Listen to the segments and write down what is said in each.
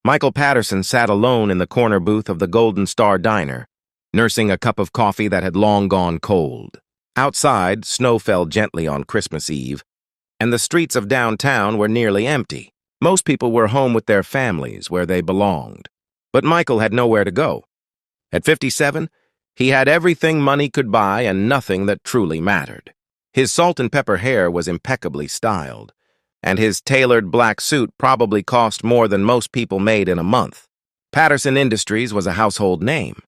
Michael Patterson sat alone in the corner booth of the Golden Star Diner, nursing a cup of coffee that had long gone cold. Outside, snow fell gently on Christmas Eve, and the streets of downtown were nearly empty. Most people were home with their families where they belonged. But Michael had nowhere to go. At 57, he had everything money could buy and nothing that truly mattered. His salt and pepper hair was impeccably styled, and his tailored black suit probably cost more than most people made in a month. Patterson Industries was a household name.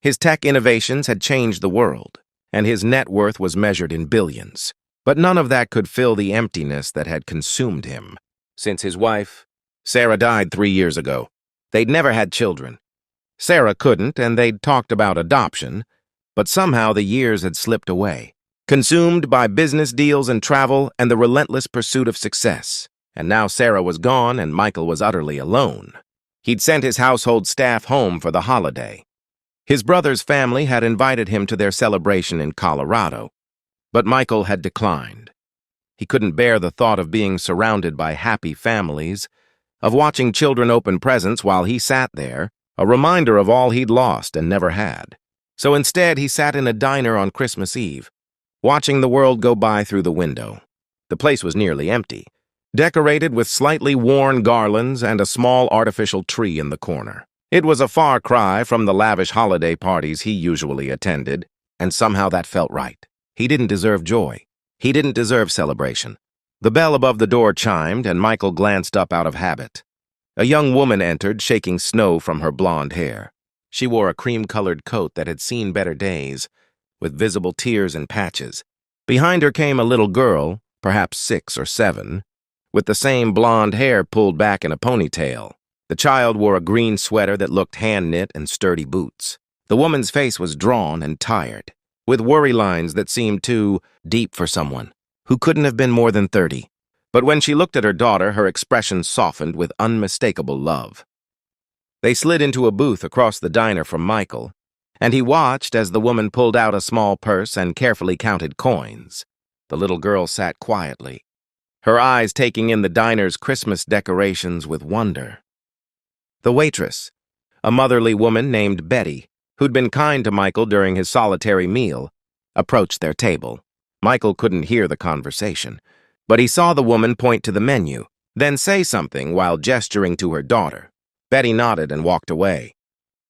His tech innovations had changed the world, and his net worth was measured in billions. But none of that could fill the emptiness that had consumed him. Since his wife, Sarah, died 3 years ago, they'd never had children. Sarah couldn't, and they'd talked about adoption, but somehow the years had slipped away, consumed by business deals and travel and the relentless pursuit of success. And now Sarah was gone and Michael was utterly alone. He'd sent his household staff home for the holiday. His brother's family had invited him to their celebration in Colorado, but Michael had declined. He couldn't bear the thought of being surrounded by happy families, of watching children open presents while he sat there, a reminder of all he'd lost and never had. So instead, he sat in a diner on Christmas Eve, watching the world go by through the window. The place was nearly empty, decorated with slightly worn garlands and a small artificial tree in the corner. It was a far cry from the lavish holiday parties he usually attended, and somehow that felt right. He didn't deserve joy. He didn't deserve celebration. The bell above the door chimed, and Michael glanced up out of habit. A young woman entered, shaking snow from her blonde hair. She wore a cream-colored coat that had seen better days, with visible tears and patches. Behind her came a little girl, perhaps 6 or 7, with the same blonde hair pulled back in a ponytail. The child wore a green sweater that looked hand-knit and sturdy boots. The woman's face was drawn and tired, with worry lines that seemed too deep for someone who couldn't have been more than 30. But when she looked at her daughter, her expression softened with unmistakable love. They slid into a booth across the diner from Michael, and he watched as the woman pulled out a small purse and carefully counted coins. The little girl sat quietly, her eyes taking in the diner's Christmas decorations with wonder. The waitress, a motherly woman named Betty, who'd been kind to Michael during his solitary meal, approached their table. Michael couldn't hear the conversation, but he saw the woman point to the menu, then say something while gesturing to her daughter. Betty nodded and walked away.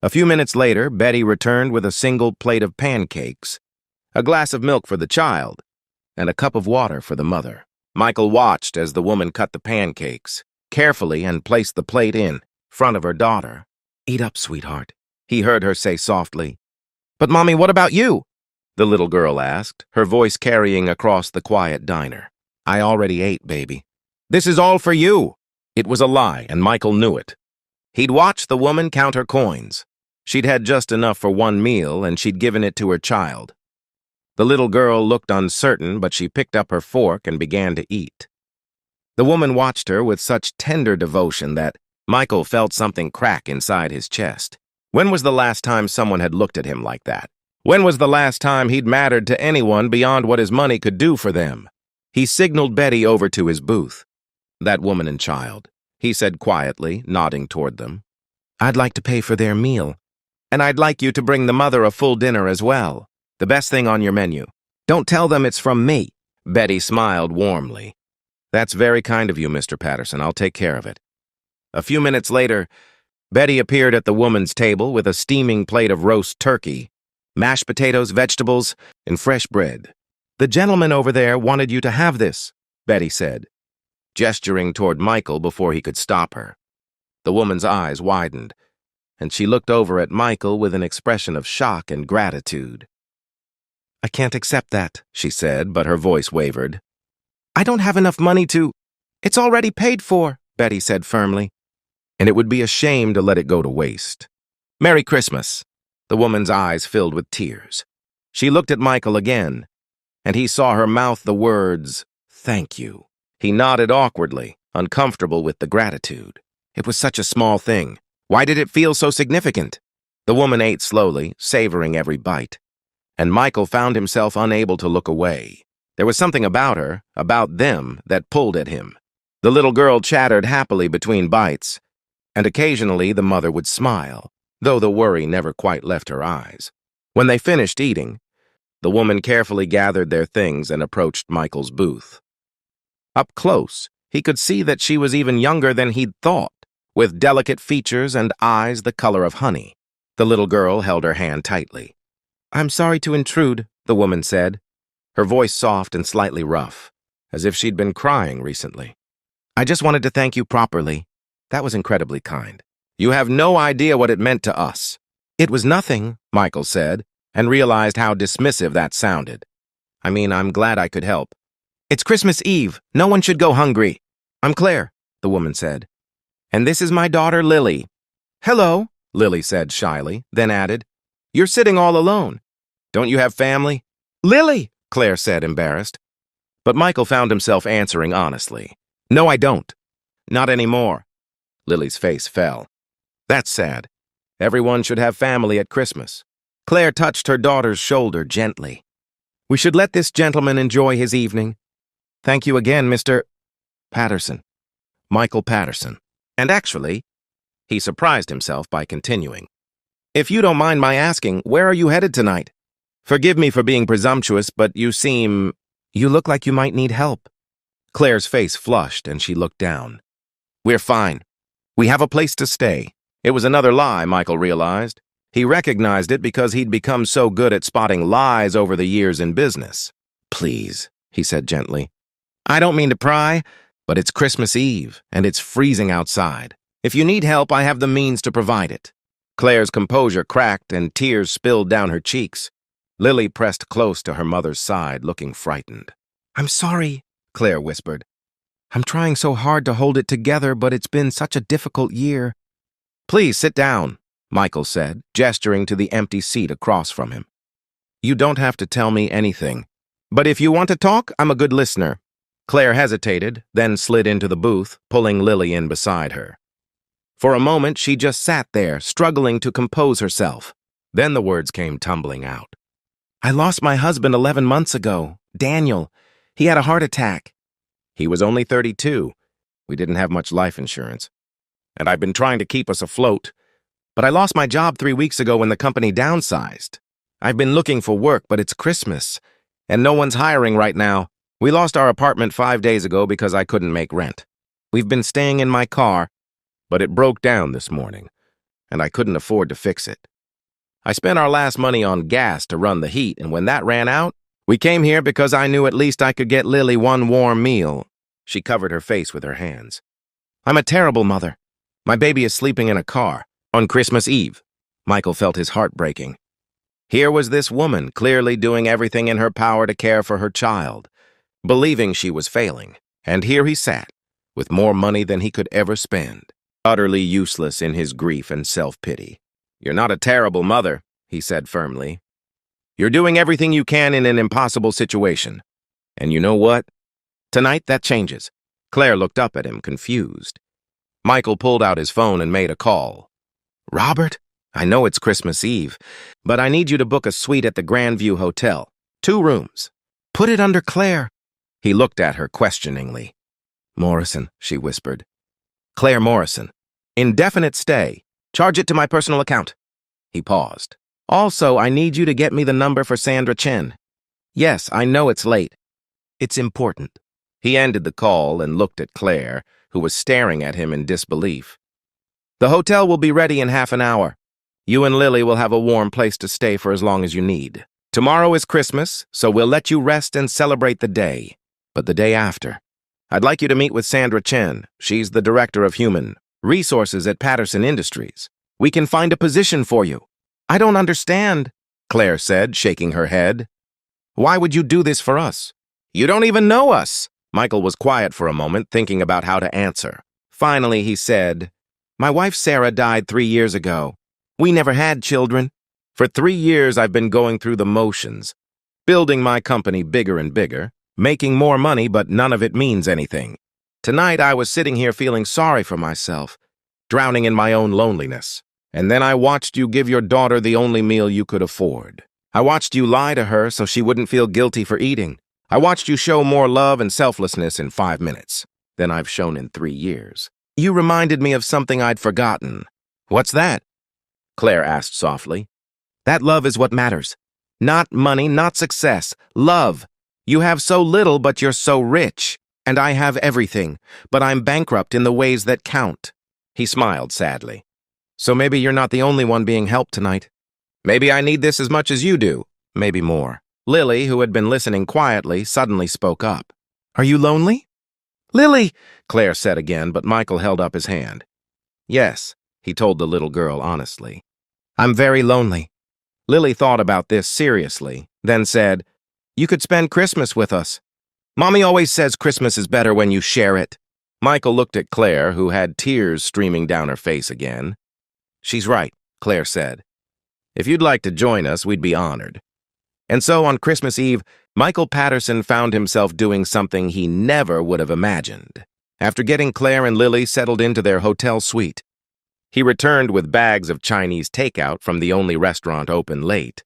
A few minutes later, Betty returned with a single plate of pancakes, a glass of milk for the child, and a cup of water for the mother. Michael watched as the woman cut the pancakes carefully and placed the plate in front of her daughter. "Eat up, sweetheart," he heard her say softly. "But, Mommy, what about you?" the little girl asked, her voice carrying across the quiet diner. "I already ate, baby." "This is all for you." It was a lie, and Michael knew it. He'd watched the woman count her coins. She'd had just enough for one meal, and she'd given it to her child. The little girl looked uncertain, but she picked up her fork and began to eat. The woman watched her with such tender devotion that Michael felt something crack inside his chest. When was the last time someone had looked at him like that? When was the last time he'd mattered to anyone beyond what his money could do for them? He signaled Betty over to his booth. "That woman and child," he said quietly, nodding toward them. "I'd like to pay for their meal. And I'd like you to bring the mother a full dinner as well. The best thing on your menu. Don't tell them it's from me." Betty smiled warmly. "That's very kind of you, Mr. Patterson. I'll take care of it." A few minutes later, Betty appeared at the woman's table with a steaming plate of roast turkey, mashed potatoes, vegetables, and fresh bread. "The gentleman over there wanted you to have this," Betty said, gesturing toward Michael before he could stop her. The woman's eyes widened, and she looked over at Michael with an expression of shock and gratitude. "I can't accept that," she said, but her voice wavered. "I don't have enough money to—" "It's already paid for," Betty said firmly, "and it would be a shame to let it go to waste. Merry Christmas." The woman's eyes filled with tears. She looked at Michael again, and he saw her mouth the words, "Thank you." He nodded awkwardly, uncomfortable with the gratitude. It was such a small thing. Why did it feel so significant? The woman ate slowly, savoring every bite, and Michael found himself unable to look away. There was something about her, about them, that pulled at him. The little girl chattered happily between bites, and occasionally the mother would smile, though the worry never quite left her eyes. When they finished eating, the woman carefully gathered their things and approached Michael's booth. Up close, he could see that she was even younger than he'd thought, with delicate features and eyes the color of honey. The little girl held her hand tightly. "I'm sorry to intrude," the woman said, her voice soft and slightly rough, as if she'd been crying recently. "I just wanted to thank you properly. That was incredibly kind. You have no idea what it meant to us." "It was nothing," Michael said, and realized how dismissive that sounded. "I mean, I'm glad I could help. It's Christmas Eve. No one should go hungry." "I'm Claire," the woman said. "And this is my daughter, Lily." "Hello," Lily said shyly, then added, "You're sitting all alone. Don't you have family?" "Lily," Claire said, embarrassed. But Michael found himself answering honestly. "No, I don't. Not anymore." Lily's face fell. "That's sad. Everyone should have family at Christmas." Claire touched her daughter's shoulder gently. "We should let this gentleman enjoy his evening. Thank you again, Mr. Patterson. Michael Patterson. And actually," he surprised himself by continuing, "if you don't mind my asking, where are you headed tonight? Forgive me for being presumptuous, but you look like you might need help." Claire's face flushed and she looked down. "We're fine. We have a place to stay." It was another lie, Michael realized. He recognized it because he'd become so good at spotting lies over the years in business. "Please," he said gently. "I don't mean to pry, but it's Christmas Eve, and it's freezing outside. If you need help, I have the means to provide it." Claire's composure cracked and tears spilled down her cheeks. Lily pressed close to her mother's side, looking frightened. "I'm sorry," Claire whispered. "I'm trying so hard to hold it together, but it's been such a difficult year." "Please sit down," Michael said, gesturing to the empty seat across from him. "You don't have to tell me anything. But if you want to talk, I'm a good listener." Claire hesitated, then slid into the booth, pulling Lily in beside her. For a moment, she just sat there, struggling to compose herself. Then the words came tumbling out. "I lost my husband 11 months ago, Daniel. He had a heart attack." "He was only 32. We didn't have much life insurance. And I've been trying to keep us afloat. But I lost my job 3 weeks ago when the company downsized. I've been looking for work, but it's Christmas, and no one's hiring right now. We lost our apartment 5 days ago because I couldn't make rent. We've been staying in my car, but it broke down this morning, and I couldn't afford to fix it. I spent our last money on gas to run the heat, and when that ran out, we came here because I knew at least I could get Lily one warm meal." She covered her face with her hands. "I'm a terrible mother. My baby is sleeping in a car on Christmas Eve." Michael felt his heart breaking. Here was this woman clearly doing everything in her power to care for her child, believing she was failing. And here he sat, with more money than he could ever spend, utterly useless in his grief and self-pity. "You're not a terrible mother," he said firmly. "You're doing everything you can in an impossible situation. And you know what? Tonight, that changes." Claire looked up at him, confused. Michael pulled out his phone and made a call. "Robert, I know it's Christmas Eve, but I need you to book a suite at the Grandview Hotel. 2 rooms. Put it under Claire." He looked at her questioningly. "Morrison," she whispered. "Claire Morrison. Indefinite stay. Charge it to my personal account." He paused. "Also, I need you to get me the number for Sandra Chen. Yes, I know it's late. It's important." He ended the call and looked at Claire, who was staring at him in disbelief. "The hotel will be ready in half an hour. You and Lily will have a warm place to stay for as long as you need. Tomorrow is Christmas, so we'll let you rest and celebrate the day. But the day after, I'd like you to meet with Sandra Chen. She's the director of human resources at Patterson Industries. We can find a position for you." "I don't understand," Claire said, shaking her head. "Why would you do this for us? You don't even know us." Michael was quiet for a moment, thinking about how to answer. Finally, he said, "My wife Sarah died 3 years ago. We never had children. For 3 years, I've been going through the motions, building my company bigger and bigger, making more money, but none of it means anything. Tonight, I was sitting here feeling sorry for myself, drowning in my own loneliness. And then I watched you give your daughter the only meal you could afford. I watched you lie to her so she wouldn't feel guilty for eating. I watched you show more love and selflessness in 5 minutes than I've shown in 3 years. You reminded me of something I'd forgotten. What's that? Claire asked softly. That love is what matters. Not money, not success. Love. You have so little, but you're so rich. And I have everything, but I'm bankrupt in the ways that count. He smiled sadly. So maybe you're not the only one being helped tonight. Maybe I need this as much as you do. Maybe more. Lily, who had been listening quietly, suddenly spoke up. Are you lonely? Lily, Claire said again, but Michael held up his hand. Yes, he told the little girl honestly. I'm very lonely. Lily thought about this seriously, then said, You could spend Christmas with us. Mommy always says Christmas is better when you share it. Michael looked at Claire, who had tears streaming down her face again. She's right, Claire said. If you'd like to join us, we'd be honored. And so on Christmas Eve, Michael Patterson found himself doing something he never would have imagined. After getting Claire and Lily settled into their hotel suite, he returned with bags of Chinese takeout from the only restaurant open late,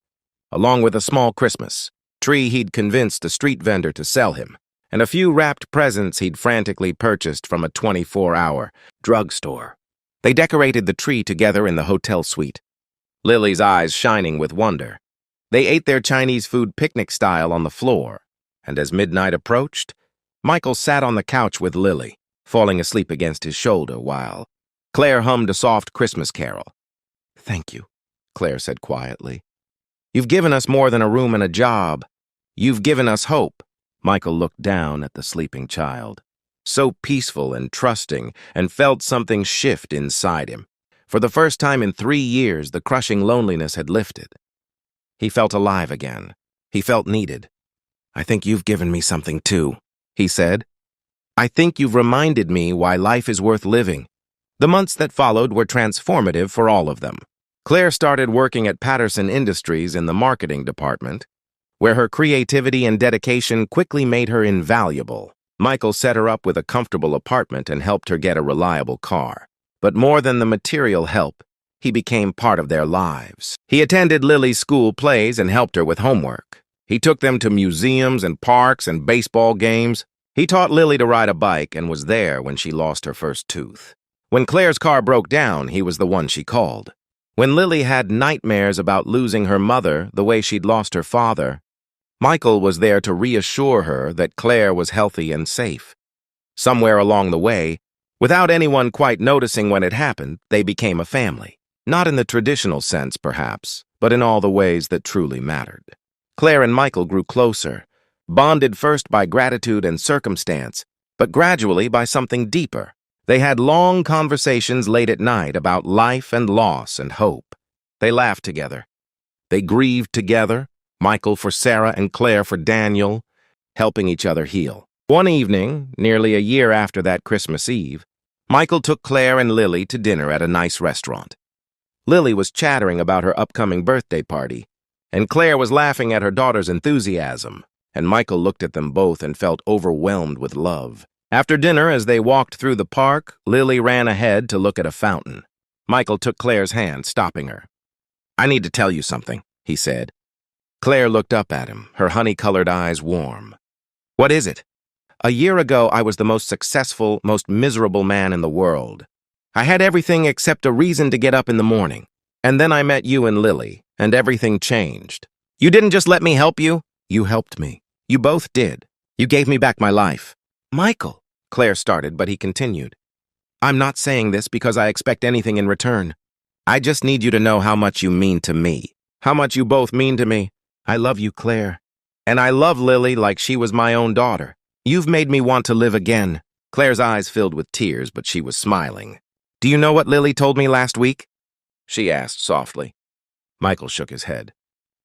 along with a small Christmas tree he'd convinced a street vendor to sell him, and a few wrapped presents he'd frantically purchased from a 24-hour drugstore. They decorated the tree together in the hotel suite, Lily's eyes shining with wonder. They ate their Chinese food picnic style on the floor, and as midnight approached, Michael sat on the couch with Lily, falling asleep against his shoulder while Claire hummed a soft Christmas carol. Thank you, Claire said quietly. You've given us more than a room and a job. You've given us hope. Michael looked down at the sleeping child, so peaceful and trusting, and felt something shift inside him. For the first time in 3 years, the crushing loneliness had lifted. He felt alive again. He felt needed. I think you've given me something too, he said. I think you've reminded me why life is worth living. The months that followed were transformative for all of them. Claire started working at Patterson Industries in the marketing department, where her creativity and dedication quickly made her invaluable. Michael set her up with a comfortable apartment and helped her get a reliable car. But more than the material help, he became part of their lives. He attended Lily's school plays and helped her with homework. He took them to museums and parks and baseball games. He taught Lily to ride a bike and was there when she lost her first tooth. When Claire's car broke down, he was the one she called. When Lily had nightmares about losing her mother the way she'd lost her father, Michael was there to reassure her that Claire was healthy and safe. Somewhere along the way, without anyone quite noticing when it happened, they became a family. Not in the traditional sense, perhaps, but in all the ways that truly mattered. Claire and Michael grew closer, bonded first by gratitude and circumstance, but gradually by something deeper. They had long conversations late at night about life and loss and hope. They laughed together. They grieved together, Michael for Sarah and Claire for Daniel, helping each other heal. One evening, nearly a year after that Christmas Eve, Michael took Claire and Lily to dinner at a nice restaurant. Lily was chattering about her upcoming birthday party, and Claire was laughing at her daughter's enthusiasm, and Michael looked at them both and felt overwhelmed with love. After dinner, as they walked through the park, Lily ran ahead to look at a fountain. Michael took Claire's hand, stopping her. I need to tell you something, he said. Claire looked up at him, her honey-colored eyes warm. What is it? A year ago, I was the most successful, most miserable man in the world. I had everything except a reason to get up in the morning. And then I met you and Lily, and everything changed. You didn't just let me help you. You helped me. You both did. You gave me back my life. Michael, Claire started, but he continued. I'm not saying this because I expect anything in return. I just need you to know how much you mean to me. How much you both mean to me. I love you, Claire. And I love Lily like she was my own daughter. You've made me want to live again. Claire's eyes filled with tears, but she was smiling. Do you know what Lily told me last week? She asked softly. Michael shook his head.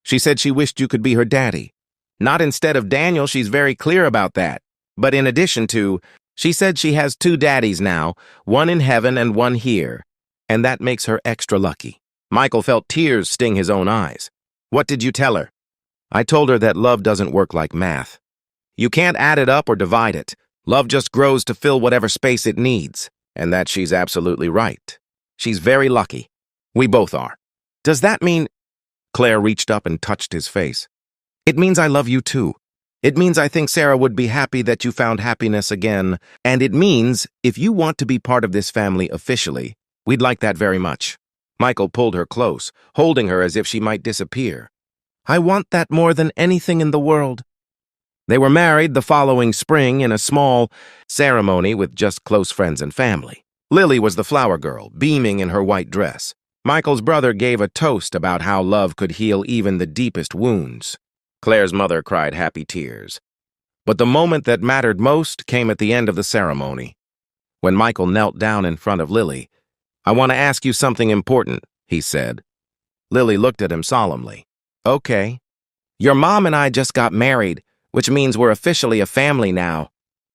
She said she wished you could be her daddy. Not instead of Daniel, she's very clear about that. But in addition to, she said she has 2 daddies now, one in heaven and one here, and that makes her extra lucky. Michael felt tears sting his own eyes. What did you tell her? I told her that love doesn't work like math. You can't add it up or divide it. Love just grows to fill whatever space it needs, and that she's absolutely right. She's very lucky. We both are. Does that mean... Claire reached up and touched his face. It means I love you too. It means I think Sarah would be happy that you found happiness again, and it means if you want to be part of this family officially, we'd like that very much. Michael pulled her close, holding her as if she might disappear. I want that more than anything in the world. They were married the following spring in a small ceremony with just close friends and family. Lily was the flower girl, beaming in her white dress. Michael's brother gave a toast about how love could heal even the deepest wounds. Claire's mother cried happy tears. But the moment that mattered most came at the end of the ceremony. When Michael knelt down in front of Lily, I want to ask you something important, he said. Lily looked at him solemnly. Okay. Your mom and I just got married, which means we're officially a family now.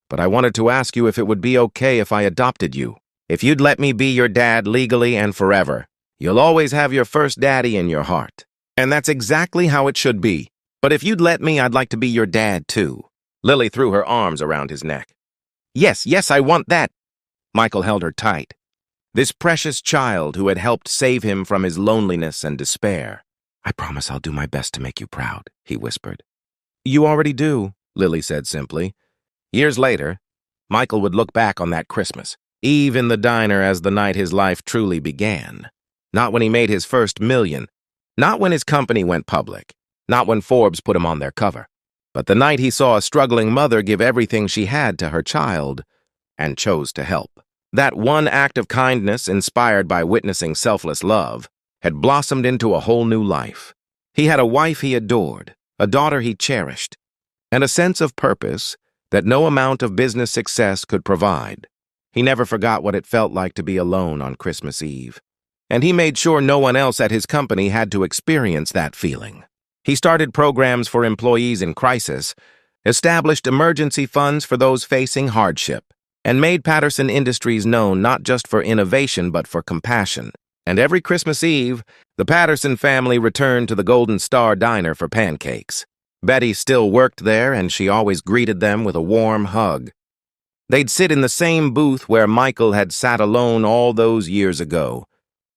But I wanted to ask you if it would be okay if I adopted you. If you'd let me be your dad legally and forever. You'll always have your first daddy in your heart. And that's exactly how it should be. But if you'd let me, I'd like to be your dad, too. Lily threw her arms around his neck. Yes, I want that. Michael held her tight. This precious child who had helped save him from his loneliness and despair. I promise I'll do my best to make you proud, he whispered. You already do, Lily said simply. Years later, Michael would look back on that Christmas Eve in the diner as the night his life truly began. Not when he made his first million, not when his company went public, not when Forbes put him on their cover, but the night he saw a struggling mother give everything she had to her child and chose to help. That one act of kindness, inspired by witnessing selfless love, had blossomed into a whole new life. He had a wife he adored, a daughter he cherished, and a sense of purpose that no amount of business success could provide. He never forgot what it felt like to be alone on Christmas Eve, and he made sure no one else at his company had to experience that feeling. He started programs for employees in crisis, established emergency funds for those facing hardship, and made Patterson Industries known not just for innovation but for compassion. And every Christmas Eve, the Patterson family returned to the Golden Star Diner for pancakes. Betty still worked there, and she always greeted them with a warm hug. They'd sit in the same booth where Michael had sat alone all those years ago,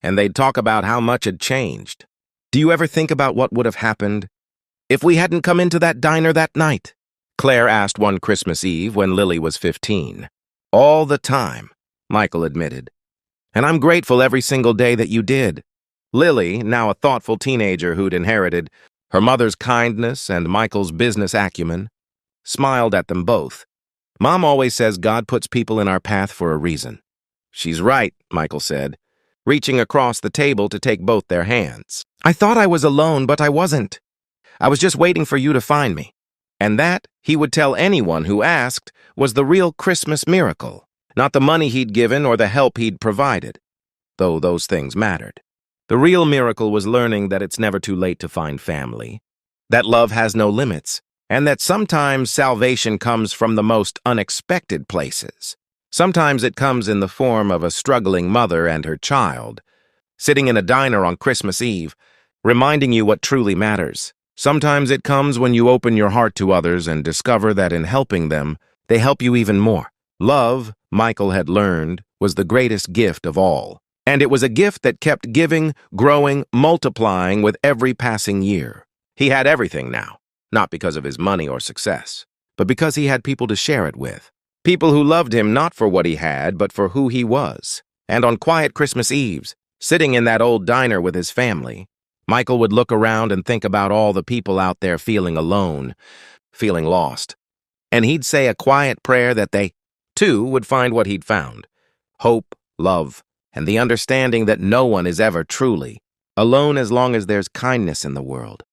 and they'd talk about how much had changed. Do you ever think about what would have happened if we hadn't come into that diner that night? Claire asked one Christmas Eve when Lily was 15. All the time, Michael admitted. And I'm grateful every single day that you did. Lily, now a thoughtful teenager who'd inherited her mother's kindness and Michael's business acumen, smiled at them both. Mom always says God puts people in our path for a reason. She's right, Michael said, reaching across the table to take both their hands. I thought I was alone, but I wasn't. I was just waiting for you to find me. And that, he would tell anyone who asked, was the real Christmas miracle, not the money he'd given or the help he'd provided, though those things mattered. The real miracle was learning that it's never too late to find family, that love has no limits, and that sometimes salvation comes from the most unexpected places. Sometimes it comes in the form of a struggling mother and her child, sitting in a diner on Christmas Eve, reminding you what truly matters. Sometimes it comes when you open your heart to others and discover that in helping them, they help you even more. Love, Michael had learned, was the greatest gift of all. And it was a gift that kept giving, growing, multiplying with every passing year. He had everything now, not because of his money or success, but because he had people to share it with. People who loved him not for what he had, but for who he was. And on quiet Christmas Eves, sitting in that old diner with his family, Michael would look around and think about all the people out there feeling alone, feeling lost. And he'd say a quiet prayer that they, too, would find what he'd found. Hope, love, and the understanding that no one is ever truly alone as long as there's kindness in the world.